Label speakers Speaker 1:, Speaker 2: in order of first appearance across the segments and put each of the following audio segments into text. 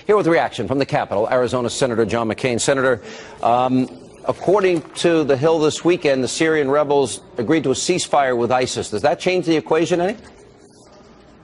Speaker 1: Here with reaction from the Capitol, Arizona Senator John McCain. Senator, according to The Hill this weekend, the Syrian rebels agreed to a ceasefire with ISIS. Does that change the equation any?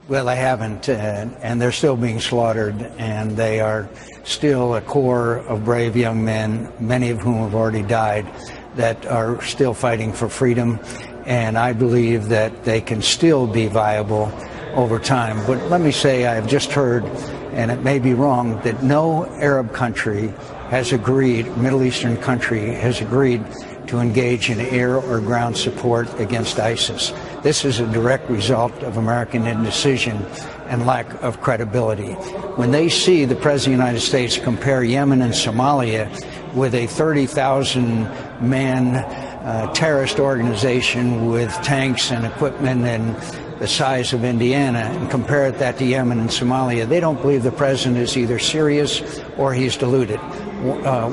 Speaker 2: Well, they haven't, and they're still being slaughtered, and they are still a core of brave young men, many of whom have already died, that are still fighting for freedom. And I believe that they can still be viable over time. But let me say, I have just heard, and it may be wrong, that no Arab country has agreed, Middle Eastern country has agreed to engage in air or ground support against ISIS. This is a direct result of American indecision and lack of credibility. When they see the President of the United States compare Yemen and Somalia with a 30,000-man terrorist organization with tanks and equipment and the size of Indiana, and compare that to Yemen and Somalia, they don't believe the president is either serious or he's deluded,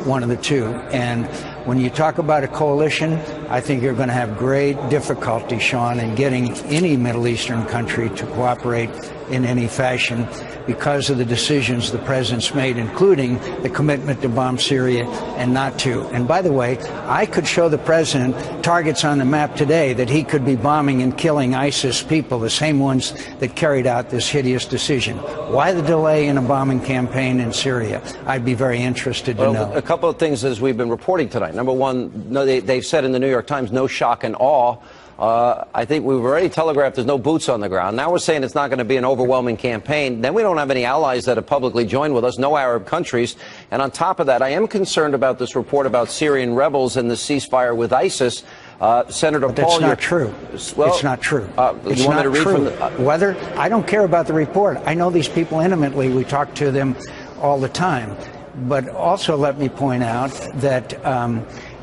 Speaker 2: one of the two. And when you talk about a coalition, I think you're going to have great difficulty, Sean, in getting any Middle Eastern country to cooperate in any fashion because of the decisions the president's made, including the commitment to bomb Syria and not to. And by the way, I could show the president targets on the map today that he could be bombing and killing ISIS people, the same ones that carried out this hideous decision. Why the delay in a bombing campaign in Syria? I'd be very interested to know.
Speaker 1: A couple of things as we've been reporting tonight. Number one, no, they've said in the New York Times, no shock and awe. I think we've already telegraphed there's no boots on the ground. Now we're saying it's not going to be an overwhelming campaign. Then we don't have any allies that have publicly joined with us, no Arab countries. And on top of that, I am concerned about this report about Syrian rebels and the ceasefire with ISIS. Senator
Speaker 2: but
Speaker 1: Paul,
Speaker 2: that's not true. Well, it's not true. It's
Speaker 1: you want
Speaker 2: not
Speaker 1: me to read
Speaker 2: true.
Speaker 1: From the,
Speaker 2: Whether I don't care about the report. I know these people intimately. We talk to them all the time. But also let me point out that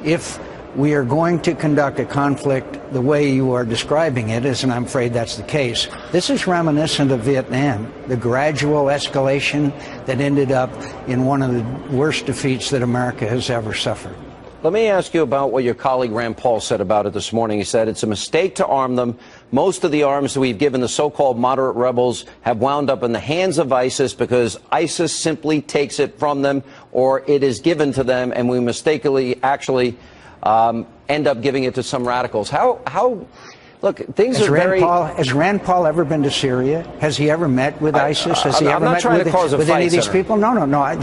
Speaker 2: if we are going to conduct a conflict the way you are describing it, and I'm afraid that's the case, this is reminiscent of Vietnam, the gradual escalation that ended up in one of the worst defeats that America has ever suffered.
Speaker 1: Let me ask you about what your colleague Rand Paul said about it this morning. He said it's a mistake to arm them. Most of the arms that we've given the so-called moderate rebels have wound up in the hands of ISIS because ISIS simply takes it from them or it is given to them, and we mistakenly actually end up giving it to some radicals. Look, things are very...
Speaker 2: Has Rand Paul ever been to Syria? Has he ever met with ISIS? Has he ever met with any of these people? No.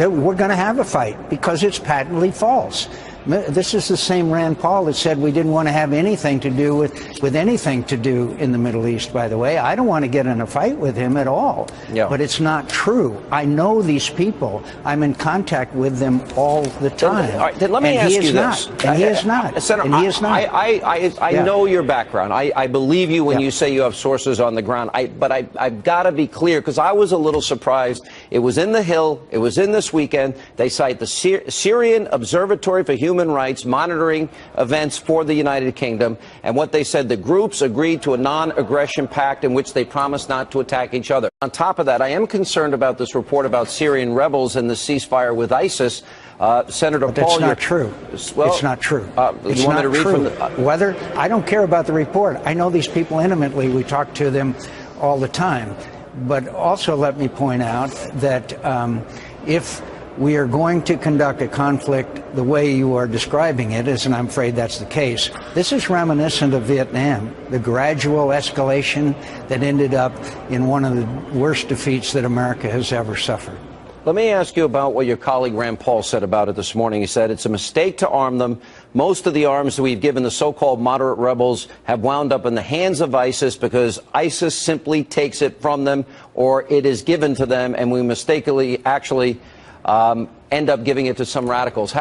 Speaker 2: We're going to have a fight because it's patently false. This is the same Rand Paul that said we didn't want to have anything to do with anything to do in the Middle East, by the way. I don't want to get in a fight with him at all. Yeah. But it's not true. I know these people. I'm in contact with them all the time.
Speaker 1: All right, then let me ask you this.
Speaker 2: And he is not.
Speaker 1: Senator,
Speaker 2: and he is not.
Speaker 1: I know your background. I believe you when you say you have sources on the ground. But I've got to be clear, because I was a little surprised. It was in The Hill. It was in this weekend. They cite the Syrian Observatory for Human Rights monitoring events for the United Kingdom, and what they said, the groups agreed to a non-aggression pact in which they promised not to attack each other. On top of that, I am concerned about this report about Syrian rebels and the ceasefire with ISIS. Senator
Speaker 2: but
Speaker 1: Paul,
Speaker 2: that's not true.
Speaker 1: Well,
Speaker 2: it's not true.
Speaker 1: You want me to read from the...
Speaker 2: Whether I don't care about the report. I know these people intimately. We talk to them all the time. But also let me point out that if we are going to conduct a conflict the way you are describing it, and I'm afraid that's the case, this is reminiscent of Vietnam, the gradual escalation that ended up in one of the worst defeats that America has ever suffered.
Speaker 1: Let me ask you about what your colleague Rand Paul said about it this morning. He said it's a mistake to arm them. Most of the arms that we've given the so-called moderate rebels have wound up in the hands of ISIS because ISIS simply takes it from them or it is given to them, and we mistakenly actually end up giving it to some radicals.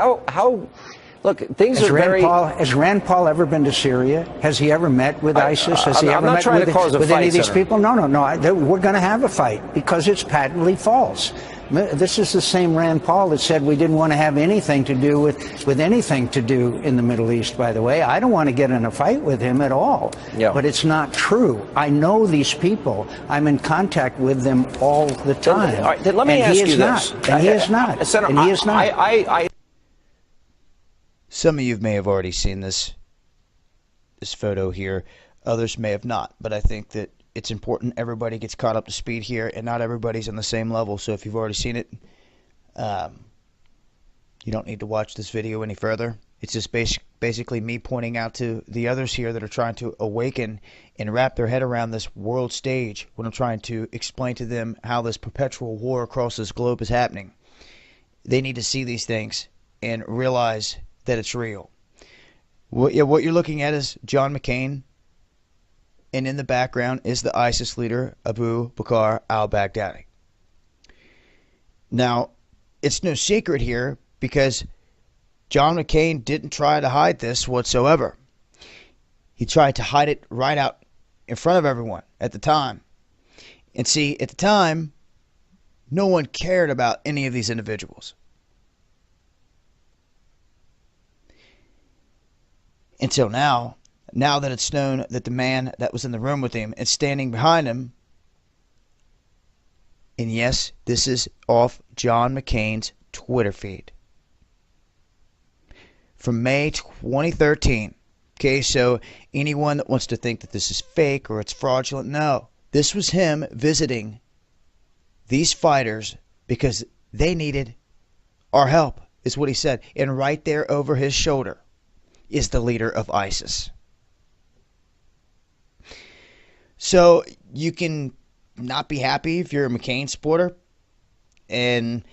Speaker 1: Look, things are very...
Speaker 2: Has Rand Paul ever been to Syria? Has he ever met with ISIS? Has he ever met with any of these people? No. We're going to have a fight because it's patently false. This is the same Rand Paul that said we didn't want to have anything to do with anything to do in the Middle East, by the way. I don't want to get in a fight with him at all. Yeah. But it's not true. I know these people. I'm in contact with them all the time.
Speaker 1: All right, then let me ask you this.
Speaker 2: And he is not.
Speaker 1: Senator,
Speaker 2: and he is not.
Speaker 3: Some of you may have already seen this photo here. Others may have not. But I think that it's important everybody gets caught up to speed here, and not everybody's on the same level. So if you've already seen it, You don't need to watch this video any further. It's just basically me pointing out to the others here that are trying to awaken and wrap their head around this world stage when I'm trying to explain to them how this perpetual war across this globe is happening. They need to see these things and realize that it's real. What you're looking at is John McCAIN, and in the background is the ISIS leader Abu Bakr al-Baghdadi. Now, it's no secret here because John McCAIN didn't try to hide this whatsoever. He tried to hide it right out in front of everyone at the time. And see, at the time, no one cared about any of these individuals. Until now that it's known that the man that was in the room with him is standing behind him. And yes, this is off John McCain's Twitter feed from May 2013. Okay, so anyone that wants to think that this is fake or it's fraudulent, no. This was him visiting these fighters because they needed our help, is what he said. And right there over his shoulder is the leader of ISIS. So you can not be happy if you're a McCain supporter and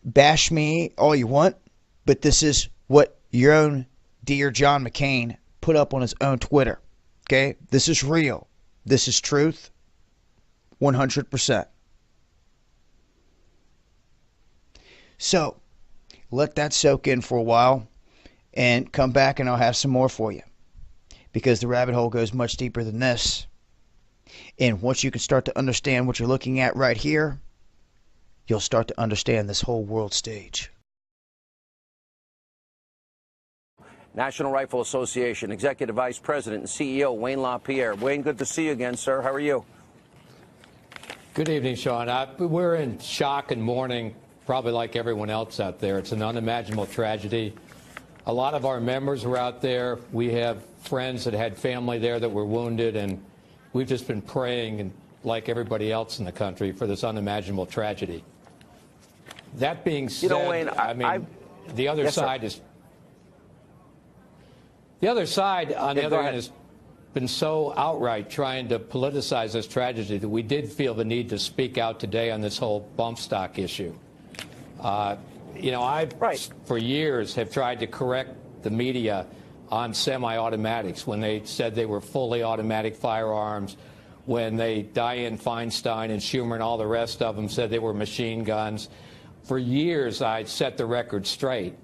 Speaker 3: bash me all you want, but this is what your own dear John McCain put up on his own Twitter. Okay? This is real. This is truth. 100%. So, let that soak in for a while and come back and I'll have some more for you. Because the rabbit hole goes much deeper than this. And once you can start to understand what you're looking at right here, you'll start to understand this whole world stage.
Speaker 1: National Rifle Association Executive Vice President and CEO Wayne LaPierre. Wayne, good to see you again, sir. How are you?
Speaker 4: Good evening, Sean. We're in shock and mourning, probably like everyone else out there. It's an unimaginable tragedy. A lot of our members were out there. We have friends that had family there that were wounded, and we've just been praying, and like everybody else in the country, for this unimaginable tragedy. That being said,
Speaker 1: Wayne,
Speaker 4: the other side is... The other side, on the other hand, has been so outright trying to politicize this tragedy that we did feel the need to speak out today on this whole bump stock issue. For years, have tried to correct the media on semi-automatics when they said they were fully automatic firearms, when Dianne Feinstein and Schumer and all the rest of them said they were machine guns. For years, I set the record straight.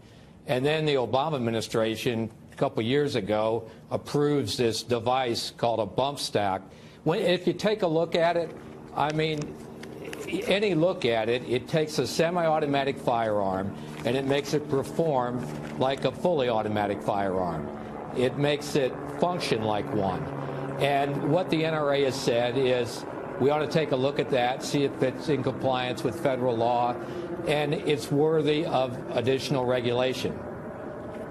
Speaker 4: And then the Obama administration, a couple years ago, approves this device called a bump stock. If you take a look at it, I mean, any look at it, it takes a semi-automatic firearm and it makes it perform like a fully automatic firearm. It makes it function like one. And what the NRA has said is we ought to take a look at that, see if it's in compliance with federal law, and it's worthy of additional regulation.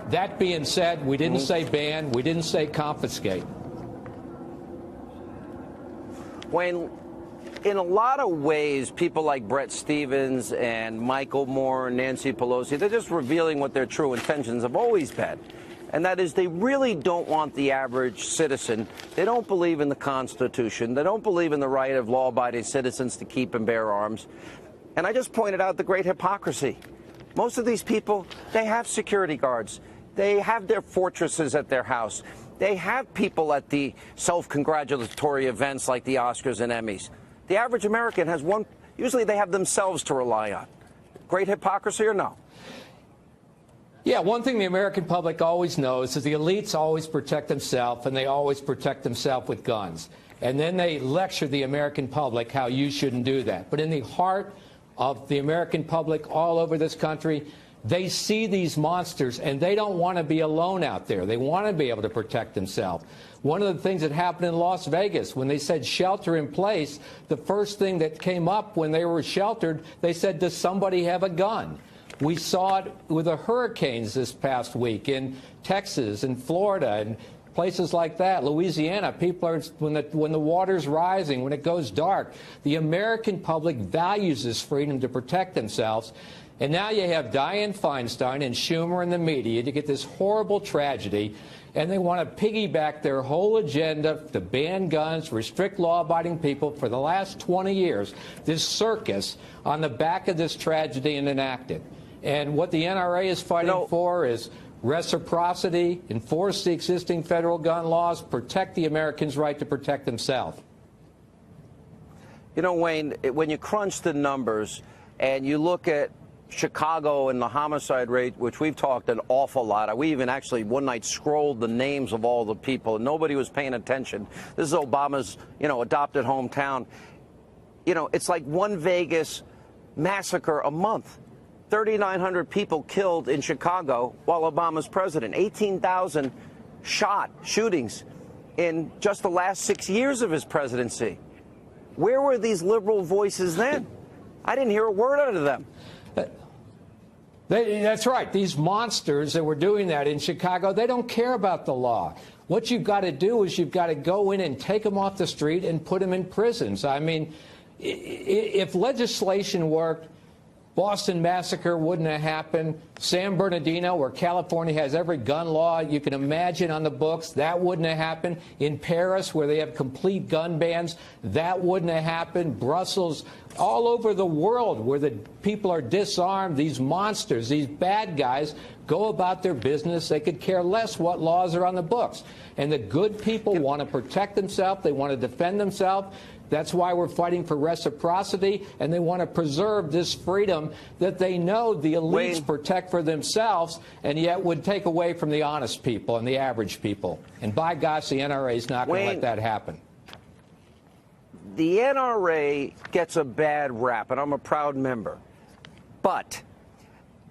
Speaker 4: That being said, we didn't say ban, we didn't say confiscate.
Speaker 1: Wayne, in a lot of ways, people like Brett Stevens and Michael Moore and Nancy Pelosi, they're just revealing what their true intentions have always been. And that is they really don't want the average citizen. They don't believe in the Constitution. They don't believe in the right of law-abiding citizens to keep and bear arms. And I just pointed out the great hypocrisy. Most of these people, they have security guards. They have their fortresses at their house. They have people at the self-congratulatory events like the Oscars and Emmys. The average American has one. Usually they have themselves to rely on. Great hypocrisy or no?
Speaker 4: Yeah, one thing the American public always knows is the elites always protect themselves, and they always protect themselves with guns. And then they lecture the American public how you shouldn't do that. But in the heart of the American public all over this country, they see these monsters, and they don't want to be alone out there. They want to be able to protect themselves. One of the things that happened in Las Vegas, when they said shelter in place, the first thing that came up when they were sheltered, they said, does somebody have a gun? We saw it with the hurricanes this past week in Texas and Florida and places like that, Louisiana, people are, when the water's rising, when it goes dark, the American public values this freedom to protect themselves. And now you have Dianne Feinstein and Schumer and the media to get this horrible tragedy, and they want to piggyback their whole agenda to ban guns, restrict law-abiding people for the last 20 years, this circus on the back of this tragedy and enact it. And what the NRA is fighting for is reciprocity, enforce the existing federal gun laws, protect the Americans' right to protect themselves.
Speaker 1: You know, Wayne, when you crunch the numbers and you look at Chicago and the homicide rate, which we've talked an awful lot. We even actually one night scrolled the names of all the people, and nobody was paying attention. This is Obama's, adopted hometown. It's like one Vegas massacre a month. 3,900 people killed in Chicago while Obama's president. 18,000 shootings in just the last 6 years of his presidency. Where were these liberal voices then? I didn't hear a word out of them.
Speaker 4: That's right. These monsters that were doing that in Chicago, they don't care about the law. What you've got to do is you've got to go in and take them off the street and put them in prisons. I mean, if legislation worked, Boston Massacre wouldn't have happened. San Bernardino, where California has every gun law you can imagine on the books, that wouldn't have happened. In Paris, where they have complete gun bans, that wouldn't have happened. Brussels, all over the world where the people are disarmed, these monsters, these bad guys go about their business. They could care less what laws are on the books. And the good people want to protect themselves. They want to defend themselves. That's why we're fighting for reciprocity, and they want to preserve this freedom that they know the elites protect for themselves and yet would take away from the honest people and the average people. And by gosh, the NRA is not going to let that happen.
Speaker 1: The NRA gets a bad rap, and I'm a proud member. But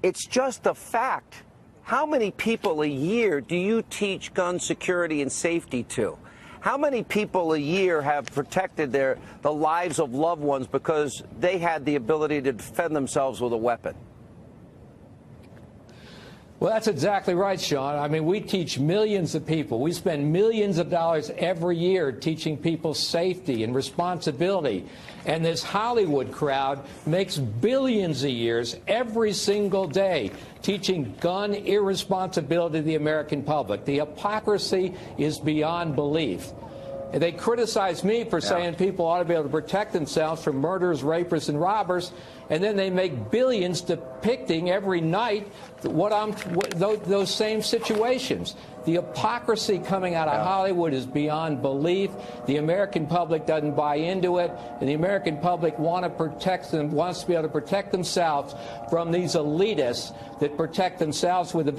Speaker 1: it's just a fact. How many people a year do you teach gun security and safety to? How many people a year have protected the lives of loved ones because they had the ability to defend themselves with a weapon?
Speaker 4: Well, that's exactly right, Sean. I mean, we teach millions of people. We spend millions of dollars every year teaching people safety and responsibility. And this Hollywood crowd makes billions of years every single day teaching gun irresponsibility to the American public. The hypocrisy is beyond belief. And they criticize me for saying people ought to be able to protect themselves from murderers, rapists, and robbers, and then they make billions depicting every night those same situations. The hypocrisy coming out of Hollywood is beyond belief. The American public doesn't buy into it, and the American public wants to be able to protect themselves from these elitists that protect themselves with a